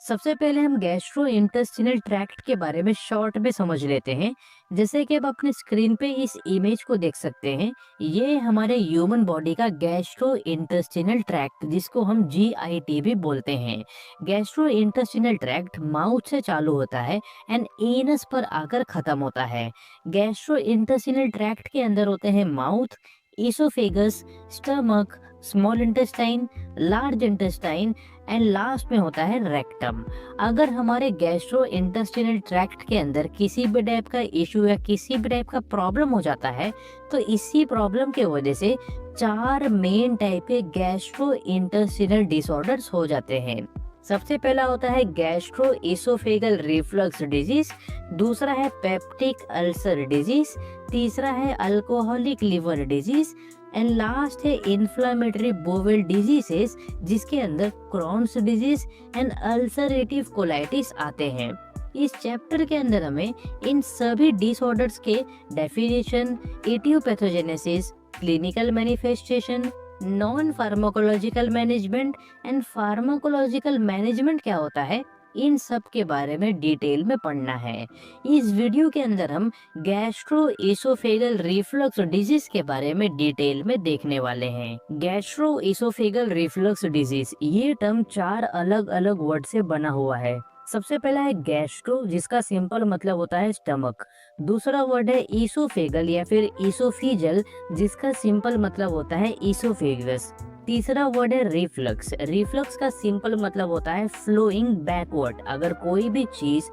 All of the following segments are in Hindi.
सबसे पहले हम गैस्ट्रो इंटेस्टिनल ट्रैक्ट के बारे में शॉर्ट में समझ लेते हैं। जैसे कि आप अपने स्क्रीन पे इस इमेज को देख सकते हैं। ये हमारे ह्यूमन बॉडी का गैस्ट्रो इंटेस्टिनल ट्रैक्ट, जिसको हम जीआईटी भी बोलते हैं। गैस्ट्रो इंटेस्टिनल ट्रैक्ट माउथ से चालू होता है एंड एनस पर आकर खत्म होता है। गैस्ट्रो इंटेस्टिनल ट्रैक्ट के अंदर होते हैं mouth, oesophagus, stomach, small intestine, large intestine and last में होता है रेक्टम। अगर हमारे गैस्ट्रो इंटेस्टिनल ट्रैक्ट के अंदर किसी भी टाइप का इशू या किसी भी टाइप का प्रॉब्लम हो जाता है, तो इसी प्रॉब्लम के वजह से 4 मेन टाइप के गैस्ट्रो इंटेस्टिनल डिसऑर्डर्स हो जाते हैं। सबसे पहला होता है गैस्ट्रो इसोफेगल रिफ्लक्स डिजीज, दूसरा है पेप्टिक अल्सर डिजीज, तीसरा है alcoholic liver disease and last है इन्फ्लामेटरी बोवेल डिजीजेस, जिसके अंदर Crohn's disease and ulcerative colitis आते हैं। इस चैप्टर के अंदर हमें इन सभी डिसऑर्डर्स के definition, etiopathogenesis, clinical manifestation, non pharmacological management and pharmacological management क्या होता है, इन सब के बारे में डिटेल में पढ़ना है। इस वीडियो के अंदर हम गैस्ट्रो एसोफेगल रिफ्लक्स डिजीज के बारे में डिटेल में देखने वाले हैं। गैस्ट्रो एसोफेगल रिफ्लक्स डिजीज, ये टर्म 4 अलग अलग वर्ड से बना हुआ है। सबसे पहला है गैस्ट्रो, जिसका सिंपल मतलब होता है स्टमक। दूसरा वर्ड है ईसोफेगल या फिर ईसोफिजल, जिसका सिंपल मतलब होता है ईसोफेगस। तीसरा वर्ड है रिफ्लक्स। रिफ्लक्स का सिंपल मतलब होता है फ्लोइंग बैकवर्ड। अगर कोई भी चीज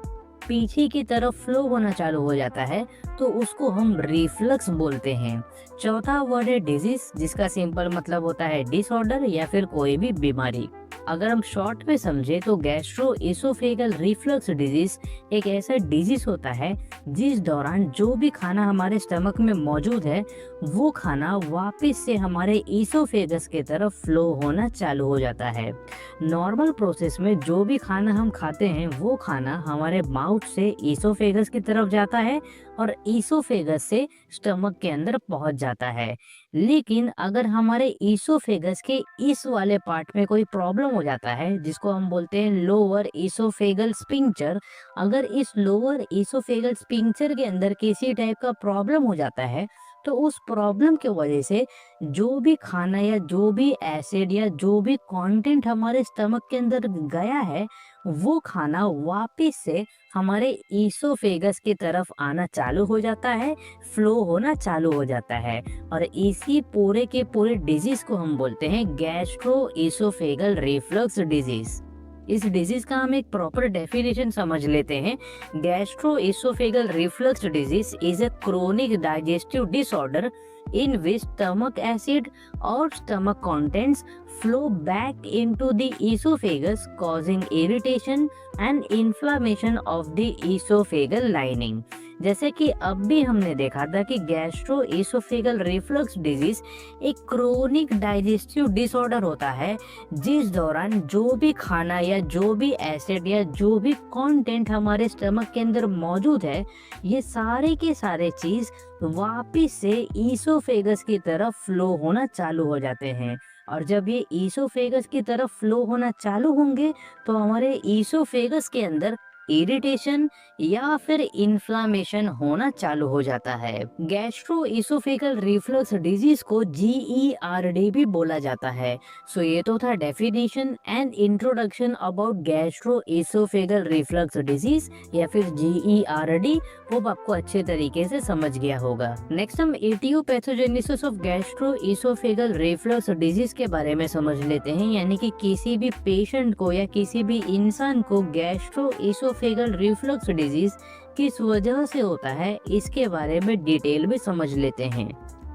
पीछे की तरफ फ्लो होना चालू हो जाता है तो उसको हम रिफ्लक्स बोलते हैं। चौथा वर्ड है डिजीज, जिसका सिंपल मतलब होता है डिसऑर्डर या फिर कोई भी बीमारी। अगर हम शॉर्ट में समझे तो गैस्ट्रो एसोफेगल रिफ्लक्स डिजीज एक ऐसा डिजीज होता है जिस दौरान जो भी खाना हमारे स्टमक में मौजूद है, वो खाना वापस से हमारे ईसोफेगस की तरफ फ्लो होना चालू हो जाता है। नॉर्मल प्रोसेस में जो भी खाना हम खाते हैं, वो खाना हमारे माउथ से ईसोफेगस की तरफ जाता है और ईसोफेगस से स्टमक के अंदर पहुंच जाता है। लेकिन अगर हमारे ईसोफेगस के इस वाले पार्ट में कोई प्रॉब्लम हो जाता है, जिसको हम बोलते हैं लोअर ईसोफेगल स्पिंक्चर, अगर इस लोअर ईसोफेगल स्पिंक्चर के अंदर किसी टाइप का प्रॉब्लम हो जाता है, तो उस प्रॉब्लम की वजह से जो भी खाना या जो भी एसिड या जो भी कंटेंट हमारे स्टमक के अंदर गया है, वो खाना वापस से हमारे ईसोफेगस की तरफ आना चालू हो जाता है, फ्लो होना चालू हो जाता है। और इसी पूरे के पूरे डिजीज को हम बोलते हैं गैस्ट्रो ईसोफेगल रिफ्लक्स डिजीज। इस डिजीज का हम एक प्रॉपर डेफिनेशन समझ लेते हैं। Gastro oesophageal reflux disease is a chronic digestive disorder in which stomach acid or stomach contents flow back into the esophagus, causing irritation and inflammation of the esophageal lining। जैसे कि अब भी हमने देखा था कि गैस्ट्रो एसोफेगल रिफ्लक्स डिजीज एक क्रोनिक डाइजेस्टिव डिसऑर्डर होता है, जिस दौरान जो भी खाना या जो भी एसिड या जो भी कंटेंट हमारे स्टमक के अंदर मौजूद है, ये सारे के सारे चीज वापिस से ईसोफेगस की तरफ फ्लो होना चालू हो जाते हैं। और जब ये ईसोफेगस की तरफ फ्लो होना चालू होंगे तो हमारे ईसोफेगस के अंदर इरिटेशन या फिर इन्फ्लामेशन होना चालू हो जाता है। गैस्ट्रो इसोफेगल रिफ्लक्स डिजीज को GERD भी बोला जाता है। सो ये तो था definition and introduction about gastro oesophageal reflux disease या फिर GERD। होप आपको अच्छे तरीके से समझ गया होगा। नेक्स्ट हम etiopathogenesis of gastro oesophageal reflux disease के बारे में समझ लेते हैं, यानी कि किसी भी पेशेंट को या किसी भी इंसान को गैस्ट्रो इसोफेगल रिफ्लक्स डिजीज किस वजह से होता है, इसके बारे में डिटेल में समझ लेते हैं।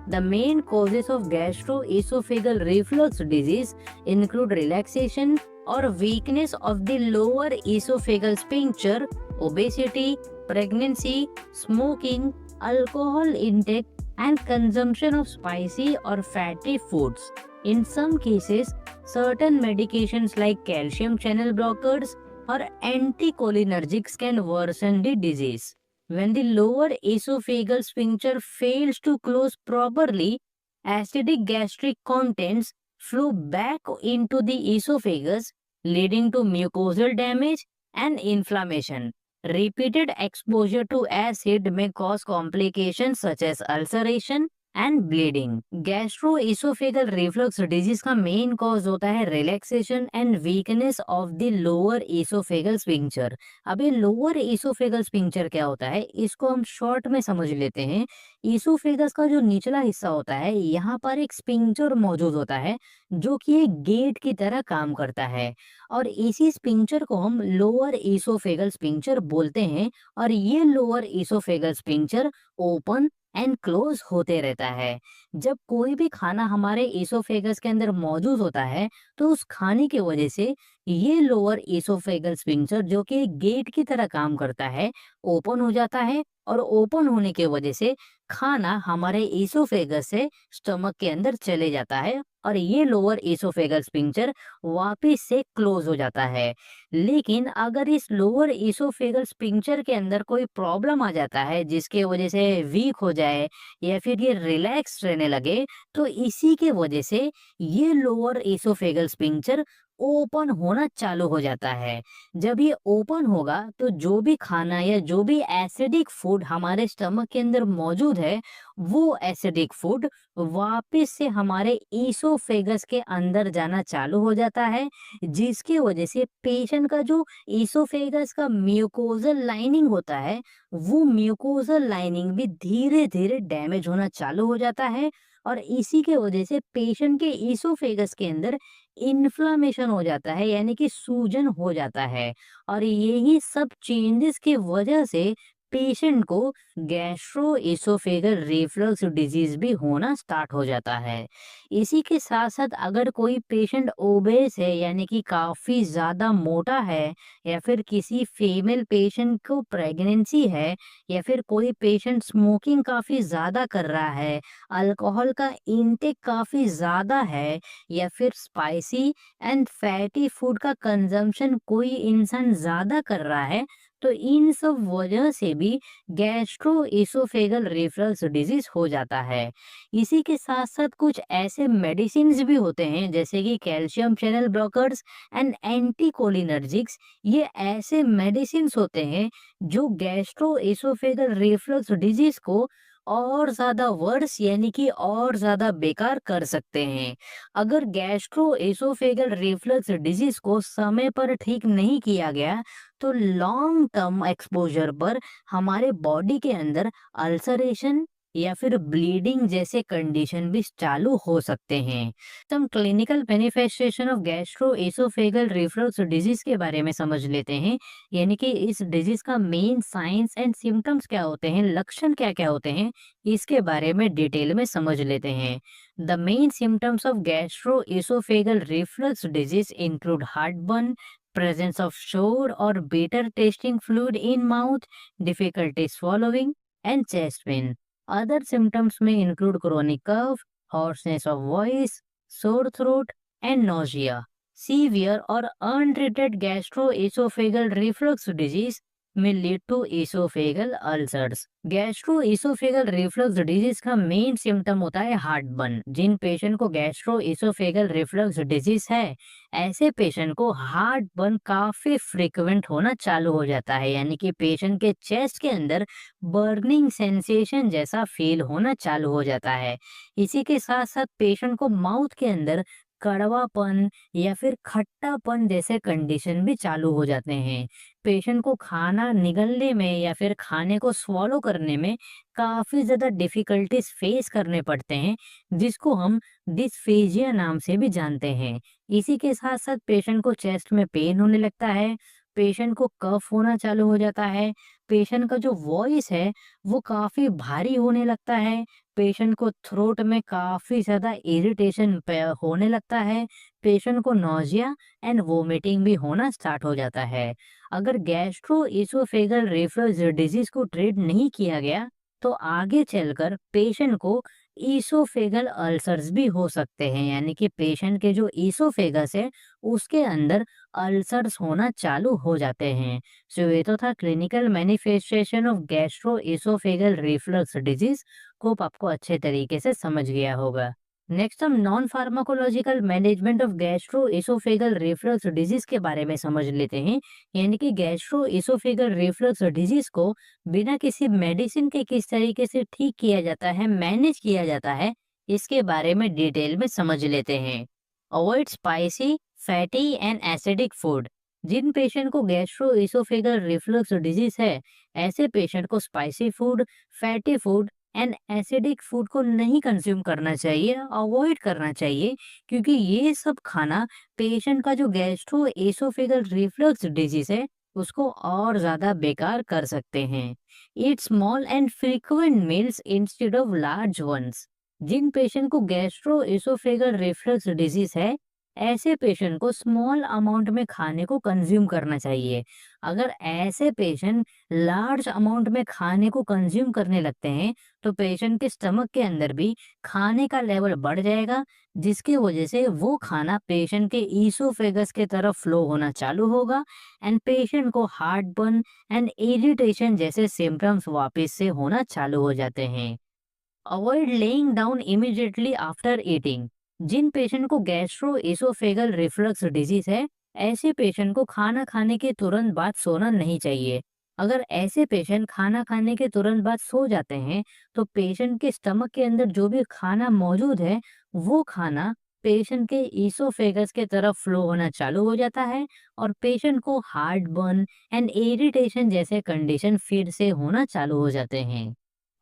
The main causes of gastroesophageal reflux disease include relaxation or weakness of the lower esophageal sphincter, obesity, pregnancy, smoking, alcohol intake, and consumption of spicy or fatty foods. In some cases, certain medications like calcium channel blockers or anticholinergics can worsen the disease. When the lower esophageal sphincter fails to close properly, acidic gastric contents flow back into the esophagus, leading to mucosal damage and inflammation. Repeated exposure to acid may cause complications such as ulceration and bleeding. Gastroesophageal reflux disease का मेन कॉज होता है relaxation and weakness of the lower oesophageal sphincter. अब ये लोअर इसोफेगल स्फिंक्टर क्या होता है, इसको हम शॉर्ट में समझ लेते हैं। इसोफेगस का जो निचला हिस्सा होता है, यहाँ पर एक स्फिंक्टर मौजूद होता है जो कि एक गेट की तरह काम करता है, और इसी स्फिंक्टर को हम लोअर इसोफेगल स्फिंक्टर बोलते हैं। और ये lower oesophageal sphincter open and close होते रहता है। जब कोई भी खाना हमारे इसोफेगस के अंदर मौजूद होता है, तो उस खाने की वजह से ये लोअर इसोफेगल स्फिंक्टर जो कि गेट की तरह काम करता है, ओपन हो जाता है, और ओपन होने की वजह से खाना हमारे इसोफेगस से स्टमक के अंदर चले जाता है, और ये लोअर इसोफेगल स्फिंक्टर वापस से क्लोज हो जाता है। लेकिन अगर इस लोअर इसोफेगल स्फिंक्टर के अंदर कोई प्रॉब्लम आ जाता है जिसके वजह से वीक हो जाए या फिर ये रिलैक्स रहने लगे, तो इसी के वजह से ये लोअर इसोफेगल स्फिंक्टर ओपन होना चालू हो जाता है। जब ये ओपन होगा तो जो भी खाना या जो भी एसिडिक फूड हमारे स्टमक के अंदर मौजूद है, वो एसिडिक फूड वापस से हमारे इसोफेगस के अंदर जाना चालू हो जाता है, जिसकी वजह से पेशेंट का जो इसोफेगस का म्यूकोजल लाइनिंग होता है, वो म्यूकोजल लाइनिंग भी धीरे धीरे डैमेज होना चालू हो जाता है, और इसी के वजह से पेशेंट के इसोफेगस के अंदर इन्फ्लामेशन हो जाता है, यानी कि सूजन हो जाता है। और यही सब चेंजेस की वजह से पेशेंट को गैस्ट्रो एसोफेगल रिफ्लक्स डिजीज भी होना स्टार्ट हो जाता है। इसी के साथ साथ अगर कोई पेशेंट ओबेस है, यानी कि काफी ज्यादा मोटा है, या फिर किसी फीमेल पेशेंट को प्रेगनेंसी है, या फिर कोई पेशेंट स्मोकिंग काफी ज्यादा कर रहा है, अल्कोहल का इनटेक काफी ज्यादा है, या फिर स्पाइसी एंड फैटी फूड का कंजम्पशन कोई इंसान ज्यादा कर रहा है, तो इन सब वजह से भी गैस्ट्रो एसोफेगल रिफ्लक्स डिजीज हो जाता है। इसी के साथ साथ कुछ ऐसे मेडिसिन भी होते हैं जैसे कि calcium channel blockers and anticholinergics. ये ऐसे मेडिसिन होते हैं जो गैस्ट्रो एसोफेगल रिफ्लक्स डिजीज को और ज्यादा वर्स, यानी कि और ज्यादा बेकार कर सकते हैं। अगर गैस्ट्रो एसोफेगल रिफ्लक्स डिजीज को समय पर ठीक नहीं किया गया, तो लॉन्ग टर्म एक्सपोजर पर हमारे बॉडी के अंदर अल्सरेशन या फिर ब्लीडिंग जैसे कंडीशन भी चालू हो सकते हैं। हम clinical manifestation of gastro oesophageal reflux disease के बारे में समझ लेते हैं, यानी कि इस डिजीज का मेन साइंस एंड सिम्टम्स क्या होते हैं, लक्षण क्या क्या होते हैं, इसके बारे में डिटेल में समझ लेते हैं। The main symptoms of gastro oesophageal reflux disease include heartburn, presence of sour or bitter tasting fluid in mouth, difficulty swallowing, and chest pain. Other symptoms may include chronic cough, hoarseness of voice, sore throat, and nausea. Severe or untreated gastroesophageal reflux disease may lead to esophageal ulcers. Gastroesophageal reflux disease का मेन सिम्टम होता है हार्टबर्न। जिन पेशेंट को गैस्ट्रोइसोफेगल रिफ्लक्स डिजीज है, ऐसे पेशेंट को हार्टबर्न काफी फ्रिक्वेंट होना चालू हो जाता है, यानी कि पेशेंट के चेस्ट के अंदर बर्निंग सेंसेशन जैसा फील होना चालू हो जाता है। इसी के साथ साथ पेशेंट को माउथ के अंदर कड़वापन या फिर खट्टापन जैसे कंडीशन भी चालू हो जाते हैं। पेशेंट को खाना निगलने में या फिर खाने को स्वॉलो करने में काफी ज्यादा डिफिकल्टीज फेस करने पड़ते हैं, जिसको हम डिस्फेजिया नाम से भी जानते हैं। इसी के साथ साथ पेशेंट को चेस्ट में पेन होने लगता है, पेशेंट को कफ होना चालू हो जाता है, पेशेंट का जो वॉइस है वो काफी भारी होने लगता है, पेशेंट को थ्रोट में काफी ज्यादा इरिटेशन होने लगता है, पेशेंट को नोजिया एंड वोमिटिंग भी होना स्टार्ट हो जाता है। अगर गैस्ट्रो इसोफेगल रिफ्लक्स डिजीज को ट्रीट नहीं किया गया, तो आगे चलकर पेशेंट को इसोफेगल अल्सर्स भी हो सकते हैं, यानी कि पेशेंट के जो इसोफेगस है उसके अंदर अल्सर्स होना चालू हो जाते हैं। सो ये तो था clinical manifestation of gastro oesophageal reflux disease. Hope आपको अच्छे तरीके से समझ गया होगा। नेक्स्ट हम non pharmacological management of gastro oesophageal reflux disease के बारे में समझ लेते हैं। यानी कि गैस्ट्रो एसोफेगल रिफ्लक्स डिजीज को बिना किसी मेडिसिन के किस तरीके से ठीक किया जाता है, मैनेज किया जाता है, इसके बारे में डिटेल में समझ लेते हैं। Avoid spicy, fatty and acidic food. जिन पेशेंट को गैस्ट्रो एसोफेगल रिफ्लक्स डिजीज है, ऐसे पेशेंट को spicy food, fatty food and acidic food को नहीं कंज्यूम करना चाहिए, अवॉइड करना चाहिए, क्योंकि ये सब खाना पेशेंट का जो गैस्ट्रो एसोफेगल रिफ्लक्स डिजीज है उसको और ज्यादा बेकार कर सकते हैं। Eat small and frequent meals instead of large ones. जिन पेशेंट को गैस्ट्रो एसोफेगल रिफ्लक्स डिजीज है, ऐसे पेशेंट को स्मॉल अमाउंट में खाने को कंज्यूम करना चाहिए। अगर ऐसे पेशेंट लार्ज अमाउंट में खाने को कंज्यूम करने लगते हैं, तो पेशेंट के स्टमक के अंदर भी खाने का लेवल बढ़ जाएगा, जिसकी वजह से वो खाना पेशेंट के ईसोफेगस के तरफ फ्लो होना चालू होगा एंड पेशेंट को हार्ट बर्न एंड इरिटेशन जैसे सिम्टम्स वापस से होना चालू हो जाते हैं। Avoid lying down immediately after eating. जिन पेशेंट को गैस्ट्रो एसोफेगल रिफ्लक्स डिजीज है, ऐसे पेशेंट को खाना खाने के तुरंत बाद सोना नहीं चाहिए। अगर ऐसे पेशेंट खाना खाने के तुरंत बाद सो जाते हैं, तो पेशेंट के स्टमक के अंदर जो भी खाना मौजूद है, वो खाना पेशेंट के ईसोफेगस के तरफ फ्लो होना चालू हो जाता है और पेशेंट को हार्ट बर्न एंड इरिटेशन जैसे कंडीशन फिर से होना चालू हो जाते हैं।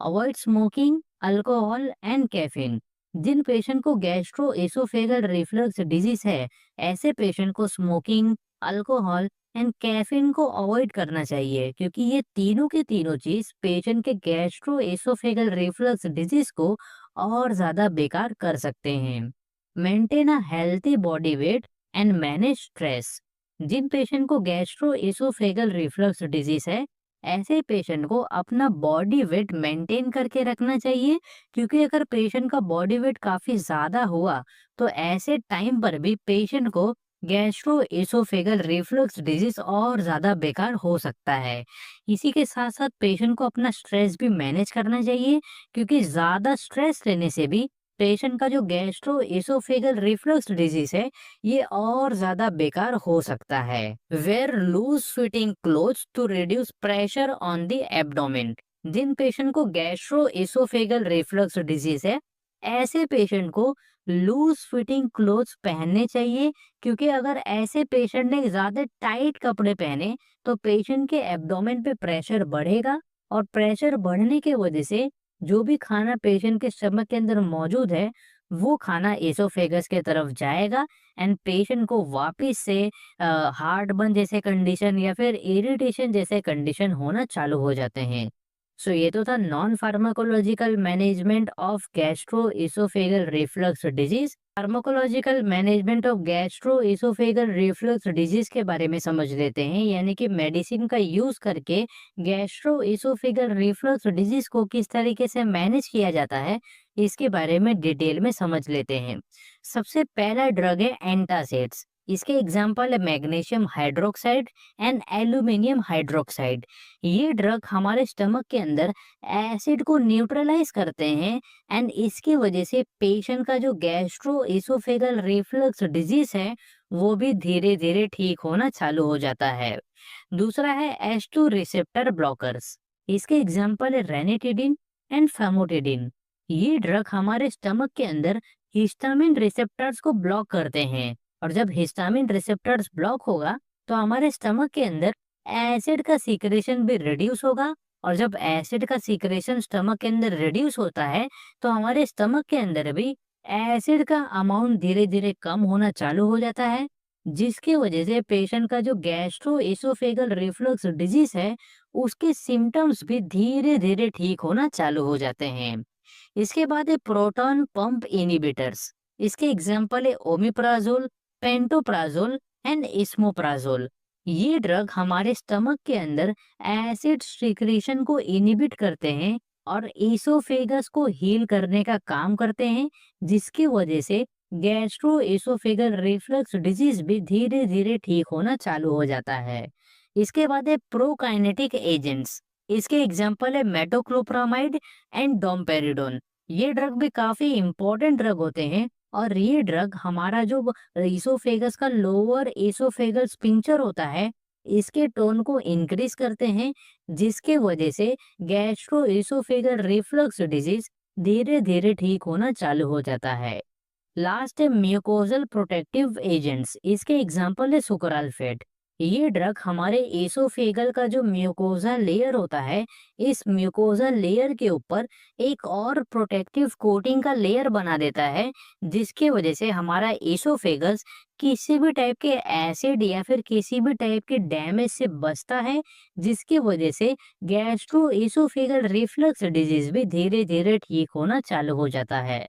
Avoid smoking, alcohol and caffeine. जिन पेशेंट को गैस्ट्रो एसोफेगल रिफ्लक्स डिजीज है, ऐसे पेशेंट को स्मोकिंग, अल्कोहल एंड कैफीन को अवॉइड करना चाहिए, क्योंकि ये तीनों के तीनों चीज पेशेंट के गैस्ट्रो एसोफेगल रिफ्लक्स डिजीज को और ज्यादा बेकार कर सकते हैं। Maintain a healthy body weight and manage stress. जिन पेशेंट को गैस्ट्रो एसोफेगल रिफ्लक्स डिजीज है, ऐसे पेशेंट को अपना बॉडी वेट मेंटेन करके रखना चाहिए, क्योंकि अगर पेशेंट का बॉडी वेट काफी ज्यादा हुआ, तो ऐसे टाइम पर भी पेशेंट को गैस्ट्रो एसोफेगल रिफ्लक्स डिजीज और ज्यादा बेकार हो सकता है। इसी के साथ साथ पेशेंट को अपना स्ट्रेस भी मैनेज करना चाहिए, क्योंकि ज्यादा स्ट्रेस लेने से भी पेशेंट का जो गैस्ट्रो एसोफेगल रिफ्लक्स डिजीज है, ये और ज्यादा बेकार हो सकता है। Wear loose fitting clothes to reduce pressure on the abdomen. जिन पेशेंट को गैस्ट्रो एसोफेगल रिफ्लक्स डिजीज है, ऐसे पेशेंट को लूज फिटिंग क्लोथ्स पहनने चाहिए, क्योंकि अगर ऐसे पेशेंट ने ज्यादा टाइट कपड़े पहने, तो पेशेंट के एब्डोमेन पे प्रेशर बढ़ेगा और प्रेशर बढ़ने की वजह से जो भी खाना पेशेंट के स्टमक के अंदर मौजूद है, वो खाना एसोफेगस के तरफ जाएगा एंड पेशेंट को वापस से हार्ट बर्न जैसे कंडीशन या फिर इरिटेशन जैसे कंडीशन होना चालू हो जाते हैं। सो ये तो था non pharmacological management of gastro oesophageal reflux disease. Pharmacological management of gastro oesophageal reflux disease के बारे में समझ लेते हैं, यानी कि मेडिसिन का यूज करके गैस्ट्रो एसोफेगल रिफ्लक्स डिजीज को किस तरीके से मैनेज किया जाता है, इसके बारे में डिटेल में समझ लेते हैं। सबसे पहला ड्रग है एंटासिड्स। इसके एग्जाम्पल है magnesium hydroxide and aluminium hydroxide. ये ड्रग हमारे स्टमक के अंदर एसिड को न्यूट्रलाइज करते हैं एंड इसकी वजह से पेशेंट का जो गैस्ट्रो एसोफेगल रिफ्लक्स डिजीज है, वो भी धीरे धीरे ठीक होना चालू हो जाता है। दूसरा है एच2 रिसेप्टर ब्लॉकर्स। इसके एग्जाम्पल है रेनिटिडिन एंड फेमोटिडिन। ये ड्रग हमारे स्टमक के अंदर हिस्टामिन रिसेप्टर्स को ब्लॉक करते हैं, और जब हिस्टामिन रिसेप्टर्स ब्लॉक होगा, तो हमारे स्टमक के अंदर एसिड का सीक्रेशन भी रिड्यूस होगा, और जब एसिड का सीक्रेशन स्टमक के अंदर रिड्यूस होता है, तो हमारे स्टमक के अंदर भी एसिड का अमाउंट धीरे धीरे कम होना चालू हो जाता है, जिसकी वजह से पेशेंट का जो गैस्ट्रो एसोफेगल रिफ्लक्स डिजीज है, उसके सिम्टम्स भी धीरे धीरे ठीक होना चालू हो जाते हैं। इसके बाद है प्रोटॉन पंप इनिबिटर्स। इसके एग्जाम्पल है ओमिप्राजोल, पेंटोप्राजोल एंड इस्मोप्राजोल। ये ड्रग हमारे स्टमक के अंदर एसिड सिक्रीशन को इनिबिट करते हैं और ईसोफेगस को हील करने का काम करते हैं, जिसकी वजह से गैस्ट्रो एसोफेगल रिफ्लक्स डिजीज भी धीरे धीरे ठीक होना चालू हो जाता है। इसके बाद है प्रोकाइनेटिक एजेंट्स। इसके एग्जाम्पल है मेटोक्लोप्रामाइड एंड डोमपेरिडोन। ये ड्रग भी काफी इम्पोर्टेंट ड्रग होते हैं और ये ड्रग हमारा जो ईसोफेगस का लोअर एसोफेगल स्पिंक्चर होता है, इसके टोन को इंक्रीज करते हैं, जिसके वजह से गैस्ट्रो एसोफेगल रिफ्लक्स डिजीज धीरे धीरे ठीक होना चालू हो जाता है। लास्ट है म्यूकोजल प्रोटेक्टिव एजेंट्स। इसके एग्जांपल है सुकराल्फेट। ये ड्रग हमारे एसोफेगल का जो म्यूकोजा लेयर होता है, इस म्यूकोजा लेयर के ऊपर एक और प्रोटेक्टिव कोटिंग का लेयर बना देता है, जिसकी वजह से हमारा एसोफेगस किसी भी टाइप के एसिड या फिर किसी भी टाइप के डैमेज से बचता है, जिसकी वजह से गैस्ट्रो एसोफेगल रिफ्लक्स डिजीज भी धीरे धीरे ठीक होना चालू हो जाता है।